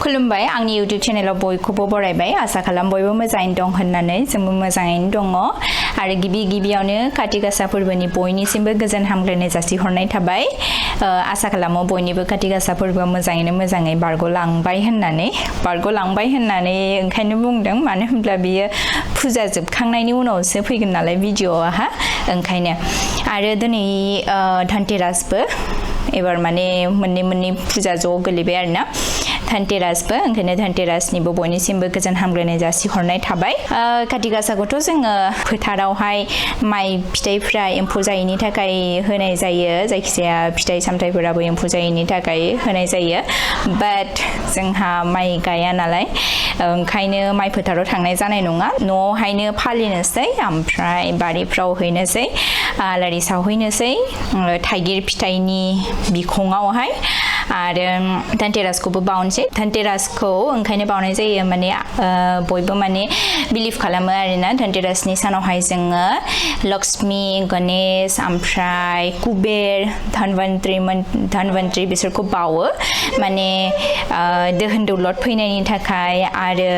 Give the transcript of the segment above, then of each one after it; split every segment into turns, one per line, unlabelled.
खुलुमबाय आंनि YouTube चेनेलाव बयखौबो बरायबाय आसा खालाम बयबो मोजाङैनो दं होननानै जोंबो मोजाङैनो दङ आरो गिबियावनो काति गासा फोरबोनि बयनिसिमबो गोजोन हामलायनाय जासिहरनाय थाबाय आसा खालामो बयनिबो काति गासा फोरबोआ मोजाङै बारग'लांबाय होननानै ओंखायनो बुंदों मानो होनब्ला बियो फुजा जोबखांनायनि उनावसो फैगोन नालाय भिडिअ'आ ओंखायनो आरो दिनै धनतेरासबो एबार माने मोननै फुजा ज' गोलैबाय आरोना धनतेरासबो ओंखायनो धनतेरासनिबो बयनिसिमबो गोजोन हामलायनाय जासिहरनाय थाबाय काति गासाखौथ' जोङो फोथारावहाय माइ फिथाइफ्रा एम्फौ जायैनि थाखाय होनाय जायो जायखिजाया फिथाइ सामथाइफोराबो एम्फौ जायैनि थाखाय होनाय जायो बाट जोंहा माइ गाया नालाय ओंखायनो माइ फोथाराव थांनाय जानाय नङा न'आवहायनो फालिनोसै ओमफ्राय बारिफ्राव हैनोसै आलारि सावहैनोसै थाइगिर फिथाइनि बिखङावहाय आरो धनतेरासखौबो बावनोसै धनतेरासखौ ओंखायनो बावनाय जायो माने बयबो माने बिलिभ खालामो आरोना धनतेरासनि सानावहाय जोङो लक्ष्मी गणेश ओमफ्राय कुबेर धनवन्त्रि बिसोरखौ बावो माने दोहोन दौलत फैनायनि थाखाय आरो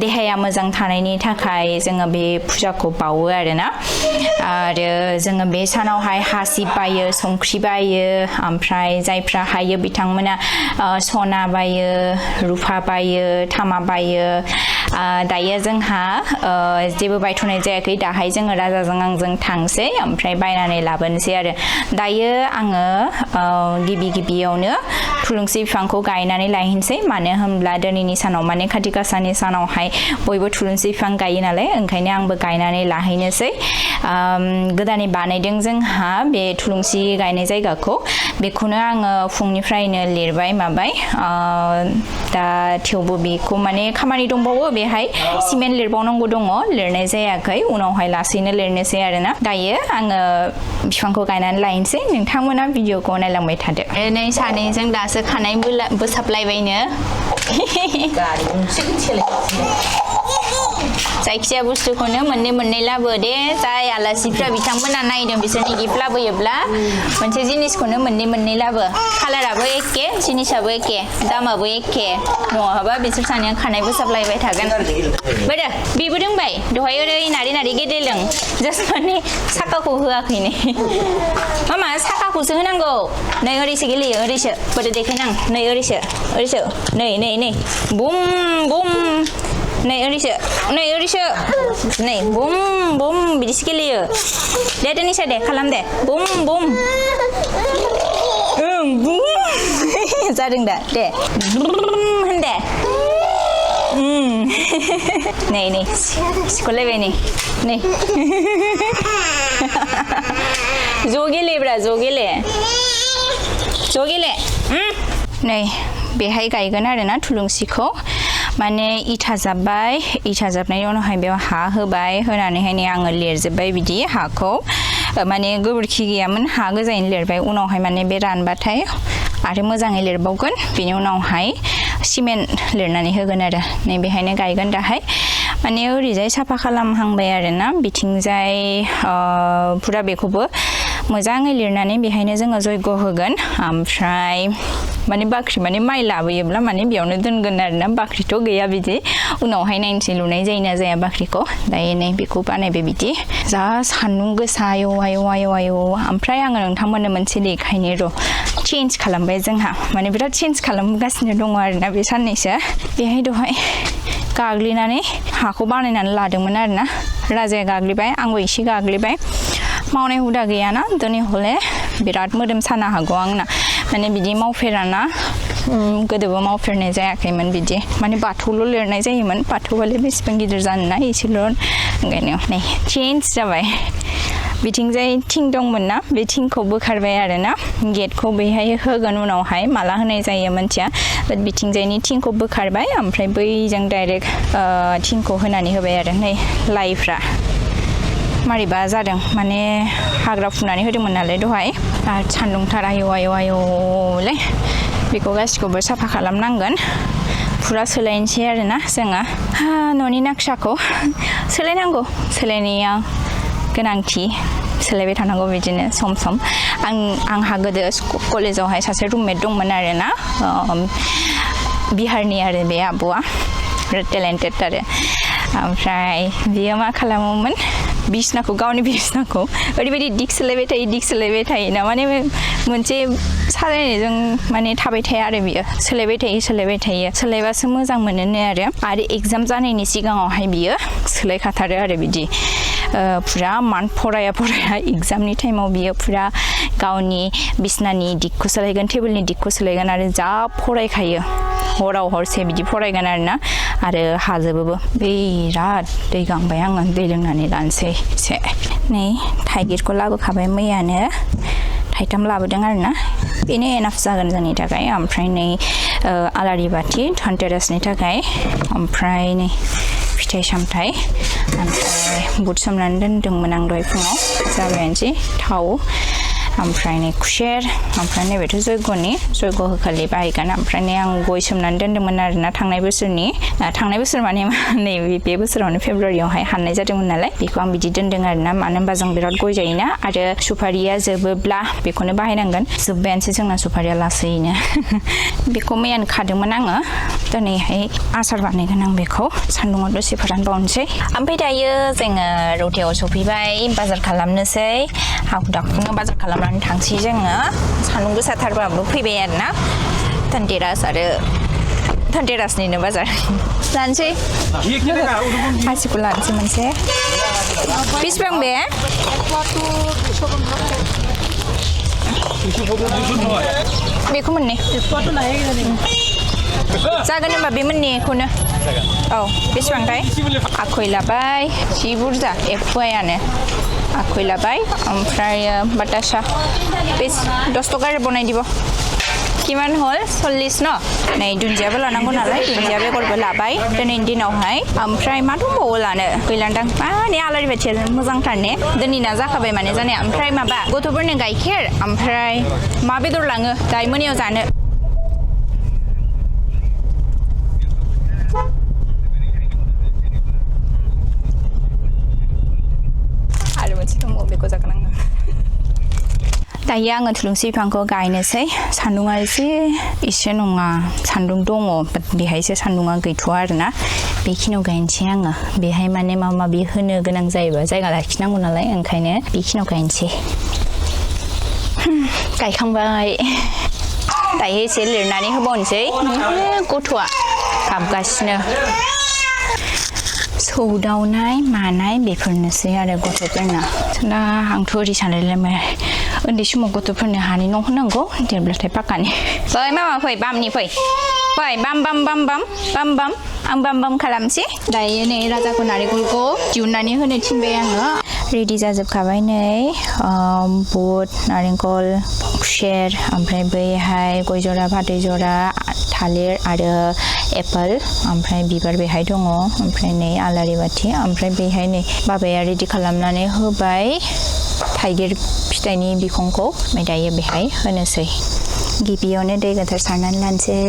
देहाया मोजां थानायनि थाखाय जोङो बे फुजाखौ बावो आरोना आरो जोङो बे सानावहाय हासिब बायो संख्रि बायो ओमफ्राय जायफ्रा हायो बिथांमोना सना बायो रुफा बायो थामा बायो दायो जोंहा जेबो बायथ'नाय जायाखै दाहाय जोङो राजाजों आंजों थांसै ओमफ्राय बायनानै लाबोनोसै आरो दायो आङो गिबियावनो थुलुंसि बिफांखौ गायनानै लायनोसै मानो होनब्ला दिनैनि सानाव माने काति गासानि सानावहाय बयबो थुलुंसि बिफां गायो नालाय ओंखायनो आंबो गायनानै लाहैनोसै गोदानै बानायदों जोंहा बे थुलुंसि गायनाय जायगाखौ बेखौनो आङो फुंनिफ्रायनो लिरबाय माबाय दा थेवबो बेखौ माने खामानि दंबावो बेहाय सिमेन्ट लिरबावनांगौ दङ लिरनाय जायाखै उनावहाय लासैनो लिरनोसै आरोना दायो आङो बिफांखौ गायनानै लायनोसै नोंथांमोना भिडिअखौ नायलांबाय थादो नै सानैजों दासो खानाय बोसाबलायबायनो जायखिजाया बुस्थुखौनो मोननै लाबो दे जाय आलासिफ्रा बिथांमोना नायदों बिसोरनि गिफ्ट लाबोयोब्ला मोनसे जिनिसखौनो मोननै लाबो कालाराबो एखे जिनिसाबो एखे दामाबो एखे नङाबा बिसोर सानैया खानाय बोसाबलायबाय थागोन बोरो बेबो रोंबाय दहाय ओरै नारै गेदेलों जास्ट माने साखाखौ होआखै नै मामा साखाखौसो होनांगौ नै ओरैसो गेलेयो ओरैसो बोरो देखायनां नै ओरैसो नै बुम नै ओरैसो नै बुम बिदिसो गेलेयो दे तानेशा दे खालाम दे बुम बुम जादों दा दे होन दे नै सिख'लायबाय नै ज' गेलेब्रा ज' गेले नै बेहाय गायगोन आरोना थुलुंसिखौ माने इथा जाबनायनि उनावहाय बेयाव हा होबाय होनानैहाय आङो लिरजोब्बाय बिदि हाखौ माने गोबोरखि गैयामोन हा गोजायैनो लिरबाय उनावहाय माने बे रानबाथाय आरो मोजाङै लिरबावगोन बेनि उनावहाय सिमेन्ट लिरनानै होगोन आरो नै बेहायनो गायगोन दाहाय माने ओरैजाय साफा खालामहांबाय आरोना बिथिंजाय फुरा बेखौबो मोजाङै लिरनानै बेहायनो जोङो जयग' होगोन ओमफ्राय माने बाख्रि माने माइ लाबोयोब्ला माने बेयावनो दोनगोन आरोना बाख्रिथ' गैया बिदि उनावहाय नायनोसै लुनाय जायोना जाया बाख्रिखौ दायो नै बेखौ बानायबाय बिदि जा सान्दुं गोसा आयौ ओमफ्राय आङो नोंथांमोननो मोनसे देखायनो र' चेन्ज खालामबाय जोंहा माने बिराद चेन्ज खालामगासिनो दङ आरोना बे साननैसो बेहाय दहाय गाग्लिनानै हाखौ बानायनानै लादोंमोन आरोना राजाया गाग्लिबाय आंबो एसे गाग्लिबाय मावनाय हुदा गैयाना दिनै हले बिराद मोदोम सानो हागौ आंना माने बिदि मावफेराना गोदोबो मावफेरनाय जायाखैमोन बिदि माने बाथौल' लिरनाय जायोमोन बाथौआलाय बेसेबां गिदिर जानोना एसेल' ओंखायनो नै चेन्ज जाबाय बिथिंजाय थिं दंमोन ना बे थिंखौ बोखारबाय आरोना गेटखौ बेहाय होगोन उनावहाय माला होनाय जायो मिथिया बाट बिथिंजायनि थिंखौ बोखारबाय ओमफ्राय बैजों डाइरेक्ट थिंखौ होनानै होबाय आरो नै लाइफ्रा मारैबा जादों माने हाग्रा फुनानै होदोंमोन नालाय दहाय आरो सान्दुंथार आयौलै बेखौ गासिखौबो साफा खालामनांगोन फुरा सोलायनोसै आरोना जोङो न'नि नक्साखौ सोलायनांगौ सोलायनाया गोनांथि सोलायबाय थानांगौ बिदिनो सम सम आंहा गोदो कलेजावहाय सासे रुममेट दंमोन आरोना बिहारनि आरो बे आब'आ बिराद टेलेन्टेड आरो ओमफ्राय बियो मा खालामोमोन बिसनाखौ गावनि बिसनाखौ ओरैबायदि दिग सोलायबाय थायो ना माने मोनसे सालायनायजों माने थाबाय थाया आरो बियो सोलायबाय थायो सोलायबासो मोजां मोनोनो आरो एग्जाम जानायनि सिगाङावहाय बियो सोलायखाथारो आरो बिदि पुरा मान फराया एग्जामनि टाइमाव बियो पुरा गावनि बिसनानि दिगखौ सोलायगोन टेबोलनि दिगखौ सोलायगोन आरो जा फरायखायो हराव हरसे बिदि फरायगोन आरो हाजोबोबो बिराद दै गांबाय आङो दै लोंनानै लानोसै एसे नै थाइगिरखौ लाबोखाबाय मैयानो थाइथाम लाबोदों आरोना बेनो एनाफ जागोन जोंनि थाखाय ओमफ्राय नै आलारि बाथि धनतेरासनि थाखाय ओमफ्राय नै फिथाइ सामथाइ ओमफ्राय बुट सोमनानै दोनदोंमोन आं दहाय फुङाव जाबायानोसै थाव ओमफ्राय नै खुसेर ओमफ्राय नैबेथ' जयग' होखालि बाहायगोन ओमफ्राय नै आं गय सोमनानै दोनदोंमोन आरोना थांनाय बोसोर माने नै बे बोसोरावनो फेब्रुवारियावहाय हाननाय जादोंमोन नालाय बेखौ आं बिदि दोनदों आरोना मानो होनबा जों बिराद गय जायोना आरो सुपारिया जोबोब्ला बेखौनो बाहायनांगोन जोब्बायानोसै जोंना सुपारिया लासैनो बेखौ मैयानो खादोंमोन आङो दिनैहाय आसार बानायगोन आं बेखौ सान्दुङाव दसे फोरानबावनोसै ओमफ्राय दायो जोङो रौतायाव सफैबाय बाजार खालामनोसै हाखु दाखुनो बाजार खालामनानै थांसै जोङो सान्दुं गोसाथारबाबो फैबाय आरोना धनतेरासनिनो बाजार लानोसै खासिखौ लानोसै मोनसे बेसेबां बे बेखौ मोननै जागोन होनबा बे मोननैखौनो औ बेसेबांथाय आखय लाबाय जि बुरजा एफुआयानो आखय लाबाय ओमफ्राय बातासा बेस 10 टका बनाय দিব किमान हल 40 न नै दुन्दियाबो लानांगौ नालाय दुन्दिया बेगरबो लाबाय दिनैनि दिनावहाय ओमफ्राय मा दंबावो लानो गैलांदां माने आलारि बाथिया मोजांथार ने दिनैना जाखाबाय माने जानाया ओमफ्राय माबा गथ'फोरनो गाइखेर ओमफ्राय मा बेदर लाङो दाय मोनायाव जानो आरो मोनसे दंबावो बेखौ जागोन आङो दायो आङो थुलुंसि बिफांखौ गायनोसै सान्दुङा एसे नङा सान्दुं दङ बेहायसो सान्दुङा गैथ'आ आरोना बेखिनियाव गायनोसै आङो बेहाय माने माबा माबि होनो गोनां जायोबा जायगा लाखिनांगौ नालाय ओंखायनो बेखिनियाव गायनोसै गायखांबाय दायो एसे लिरनानै होबावनोसै गथ'आ गाबगासिनो सौदावनाय मानाय बेफोरनोसै आरो गथ'फोरना दा आंथ' ओरै सानलायलायबाय उन्दै समाव गथ'फोरनो हानि न' होनांगौ देरब्लाथाय पाक्कानि फै मामा फै बामनि फै बाम आं बाम खालामसै दायो नै राजाखौ नारेंखलखौ दिहुननानै होनो थिनबाय आङो रेडि जाजोबखाबाय नै बुट नारेंखल खुसेर ओमफ्राय बैहाय गय जरा फाथै जरा थालिर आरो एपोल ओमफ्राय बिबार बेहाय दङ ओमफ्राय नै आलारि बाथि ओमफ्राय बेहाय नै बाबाया रेडि खालामनानै होबाय थाइगिर फिथाइनि बिखंखौ ओमफ्राय दायो बेहाय होनोसै गिबियावनो दै गोथार सारनानै लानोसै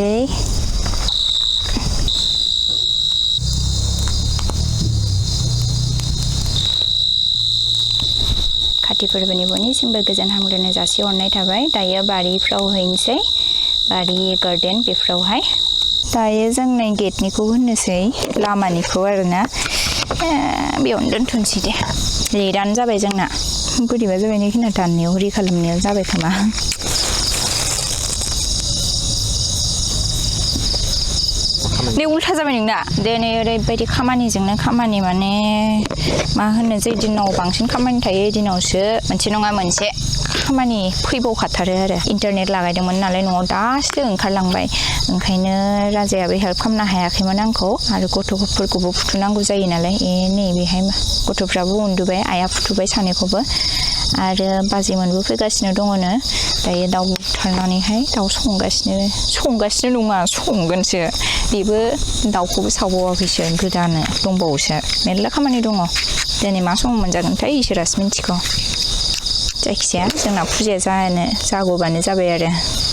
काति फोरबोनि बयनिसिमबो गोजोन हामग्लायनाय जासिहरनाय थाबाय दायो बारिफ्राव हैनोसै बारि गार्डेन बेफ्रावहाय दायो जों नै गेटनिखौ होनोसै लामानिखौ आरोना बेयावनो दोनथ'नोसै दे लेटआनो जाबाय जोंना बोरैबा जाबाय नेखिना दाननायाव रि खालामनायाव जाबाय खोमा नै उल्था जाबाय नोंना दे नै ओरैबायदि खामानिजोंनो खामानि माने मा होनो जे दिनाव बांसिन खामानि थायो दिनावसो मोनसे नङा मोनसे खामानि फैबावखाथारो आरो इन्टारनेट लागायदोंमोन नालाय न'आव दासो ओंखारलांबाय ओंखायनो राजायाबो हेल्प खालामनो हायाखैमोन आंखौ आरो गथ'फोरखौबो फुथुनांगौ जायो नालाय नै बेहाय गथ'फ्राबो उन्दुबाय आइया फुथुबाय सानैखौबो आरो बाजैमोनबो फैगासिनो दङनो दायो दाउ बुथारनानैहाय दाउ संगासिनो नङा संगोनसो बेबो दाउखौबो सावबावाखैसो गोदानो दंबावोसो मेरला खामानि दङ दिनै मा समाव मोनजागोनथाय इसोरासो मिन्थिगौ जायखिजाया जोंना फुजाया जागौबानो जाबाय आरो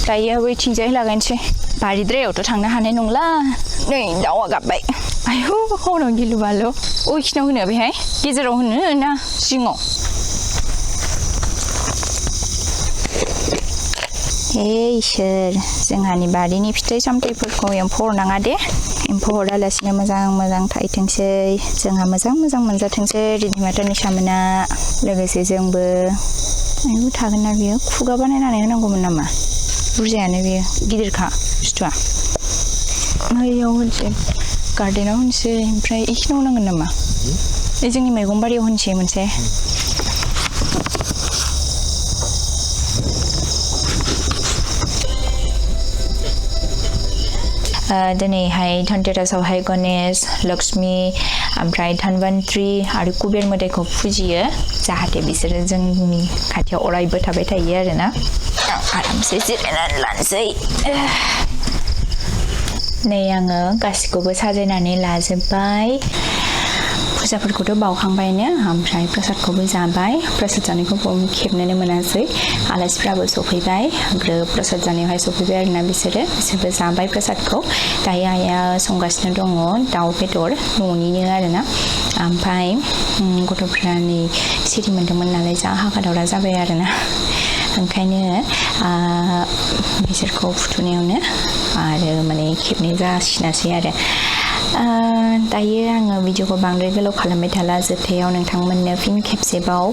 दायो बैथिंजाय लागायनोसै बारिद्रायावथ' थांनो हानाय नंला नै दाउआ गाबबाय आयौ हराव गिलु बालु अबेखिनियाव होनो बेहाय गेजेराव होनो ना सिङाव इसोर जोंहानि बारिनि फिथाइ सामथाइफोरखौ एम्फौ अरनाङा दे एम्फौ अरालासिनो मोजां थाइथोंसै जोंहा मोजां मोनजाथोंसै रिधिमा तानेशा मोना लोगोसे जोंबो आयौ थागोन ना बियो खुगा बानायनानै होनांगौमोन नामा बुरजायानो बियो गिदिरखा बुस्थुआ ओइयाव होनसै गार्डेनाव होनसै ओमफ्राय इखिनियाव नांगोन नामा जोंनि मैगं बारियाव होनसै मोनसे दिनैहाय धनतेरासावहाय गणेश लक्ष्मी ओमफ्राय धनवन्त्री आरो कुबेर मोदायखौ फुजियो जाहाथे बिसोरो जोंनि खाथियाव अरायबो थाबाय थायो आरोना आरामसे जिरायनानै लानोसै नै आङो गासिखौबो साजायनानै लाजोबबाय फुजाफोरखौथ' बावखांबायनो ओमफ्राय प्रसादखौबो जाबाय प्रसाद जानायखौ खेबनोनो मोनासै आलासिफ्राबो सफैबाय ग्रोब प्रसाद जानायावहाय सफैबाय आरोना बिसोरबो जाबाय प्रसादखौ दायो आइया संगासिनो दङ दाउ बेदर न'निनो आरोना ओमफ्राय गथ'फ्रा नै सिरि मोन्दोंमोन नालाय जा हागा-दावरा जाबाय आरोना ओंखायनो बिसोरखौ फुथुनायावनो आरो माने खेबनै जासिनासै आरो दायो आङो भिडिअखौ बांद्राय गोलाव खालामबाय थाला जोबथायाव नोंथांमोननो फिन खेबसेबाव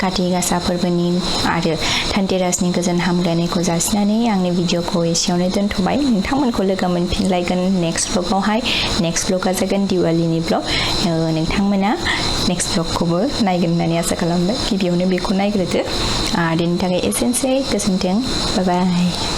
काति गासा फोरबोनि आरो धनतेरासनि गोजोन हामलायनायखौ जासिनानै आंनि भिडिअखौ एसेयावनो दोनथ'बाय नोंथांमोनखौ लोगो मोनफिनलायगोन नेक्स्ट ब्लगावहाय नेक्स्ट ब्लगा जागोन दिवालीनि ब्लग नोंथांमोना नेक्स्ट ब्लगखौबो नायगोन होननानै आसा खालामबाय गिबियावनो बेखौ नायग्रोदो दिनैनि थाखाय एसेनोसै गोजोन्थों बाय बाय